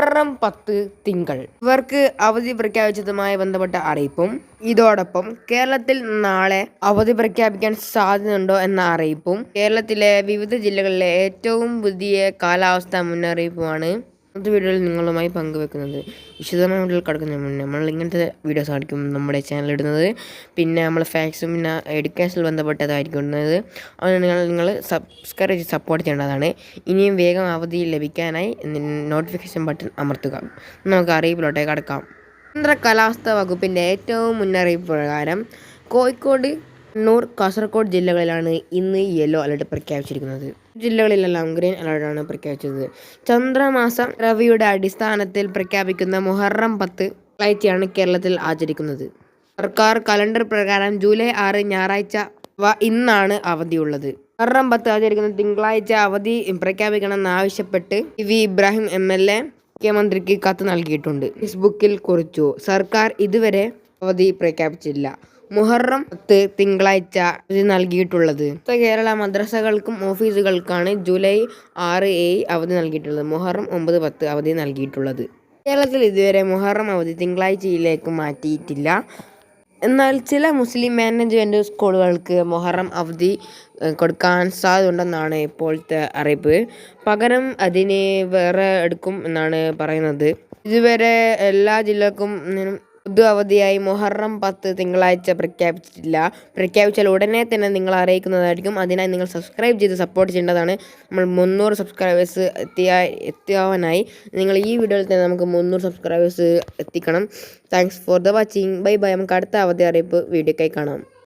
മുഹറം 10 തിങ്കൾ ഇവർക്ക് അവധി പ്രഖ്യാപിച്ചതുമായി ബന്ധപ്പെട്ട അറിയിപ്പും ഇതോടൊപ്പം കേരളത്തിൽ നാളെ അവധി പ്രഖ്യാപിക്കാൻ സാധ്യതയുണ്ടോ എന്ന അറിയിപ്പും കേരളത്തിലെ വിവിധ ജില്ലകളിലെ ഏറ്റവും പുതിയ കാലാവസ്ഥാ മുന്നറിയിപ്പുമാണ് ഇന്നത്തെ വീഡിയോയിൽ നിങ്ങളുമായി പങ്കുവെക്കുന്നത്. വിശദമായ വീഡിയോയിൽ കിടക്കുന്നതിന് മുന്നേ നമ്മൾ ഇങ്ങനത്തെ വീഡിയോസ് ആയിരിക്കും നമ്മുടെ ചാനൽ ഇടുന്നത്. പിന്നെ നമ്മൾ ഫാക്സും പിന്നെ എഡ്യൂക്കേഷനിൽ ബന്ധപ്പെട്ടതായിരിക്കും ഇടുന്നത്. അതുകൊണ്ട് നിങ്ങൾ സബ്സ്ക്രൈബ് ചെയ്ത് സപ്പോർട്ട് ചെയ്യേണ്ടതാണ്. ഇനിയും വേഗം അവധി ലഭിക്കാനായി നോട്ടിഫിക്കേഷൻ ബട്ടൺ അമർത്തുക. നമുക്ക് അറിയിപ്പിലോട്ടേക്ക് കടക്കാം. കേന്ദ്ര കാലാവസ്ഥാ വകുപ്പിൻ്റെ ഏറ്റവും മുന്നറിയിപ്പ് പ്രകാരം കോഴിക്കോട്, കണ്ണൂർ, കാസർഗോഡ് ജില്ലകളിലാണ് ഇന്ന് യെല്ലോ അലർട്ട് പ്രഖ്യാപിച്ചിരിക്കുന്നത്. ജില്ലകളിലെല്ലാം ഗ്രീൻ അലർട്ടാണ് പ്രഖ്യാപിച്ചത്. ചന്ദ്രമാസ രവിയുടെ അടിസ്ഥാനത്തിൽ പ്രഖ്യാപിക്കുന്ന മുഹറം 10 ആഴ്ചയാണ് കേരളത്തിൽ ആചരിക്കുന്നത്. സർക്കാർ കലണ്ടർ പ്രകാരം ജൂലൈ 6 ഞായറാഴ്ച ഇന്നാണ് അവധിയുള്ളത്. മുഹറം 10 ആചരിക്കുന്ന തിങ്കളാഴ്ച അവധി പ്രഖ്യാപിക്കണമെന്നാവശ്യപ്പെട്ട് വി ഇബ്രാഹിം MLA മുഖ്യമന്ത്രിക്ക് കത്ത് നൽകിയിട്ടുണ്ട്. ഫേസ്ബുക്കിൽ കുറിച്ചു. സർക്കാർ ഇതുവരെ അവധി പ്രഖ്യാപിച്ചില്ല. മുഹറം 10 തിങ്കളാഴ്ച അവധി നൽകിയിട്ടുള്ളത്. കേരള മദ്രസകൾക്കും ഓഫീസുകൾക്കാണ് ജൂലൈ 6, 7 അവധി നൽകിയിട്ടുള്ളത്. മുഹറം 9, 10 അവധി നൽകിയിട്ടുള്ളത്. കേരളത്തിൽ ഇതുവരെ മുഹറം അവധി തിങ്കളാഴ്ചയിലേക്ക് മാറ്റിയിട്ടില്ല. എന്നാൽ ചില മുസ്ലിം മാനേജ്മെൻറ്റ് സ്കൂളുകൾക്ക് മുഹറം അവധി കൊടുക്കാൻ സാധ്യതയുണ്ടെന്നാണ് ഇപ്പോഴത്തെ അറിയിപ്പ്. പകരം അതിന് വേറെ എടുക്കും എന്നാണ് പറയുന്നത്. ഇതുവരെ എല്ലാ ജില്ലക്കും പൊതു അവധിയായി മുഹറം 10 തിങ്കളാഴ്ച പ്രഖ്യാപിച്ചിട്ടില്ല. പ്രഖ്യാപിച്ചാൽ ഉടനെ തന്നെ നിങ്ങൾ അറിയിക്കുന്നതായിരിക്കും. അതിനായി നിങ്ങൾ സബ്സ്ക്രൈബ് ചെയ്ത് സപ്പോർട്ട് ചെയ്യേണ്ടതാണ്. നമ്മൾ 300 സബ്സ്ക്രൈബേഴ്സ് എത്തിയാവാനായി. നിങ്ങൾ ഈ വീഡിയോയിൽ തന്നെ നമുക്ക് 300 സബ്സ്ക്രൈബേഴ്സ് എത്തിക്കണം. Thanks for the watching. Bye bye. നമുക്ക് അടുത്ത അവധി അറിയിപ്പ് വീഡിയോക്കായി കാണാം.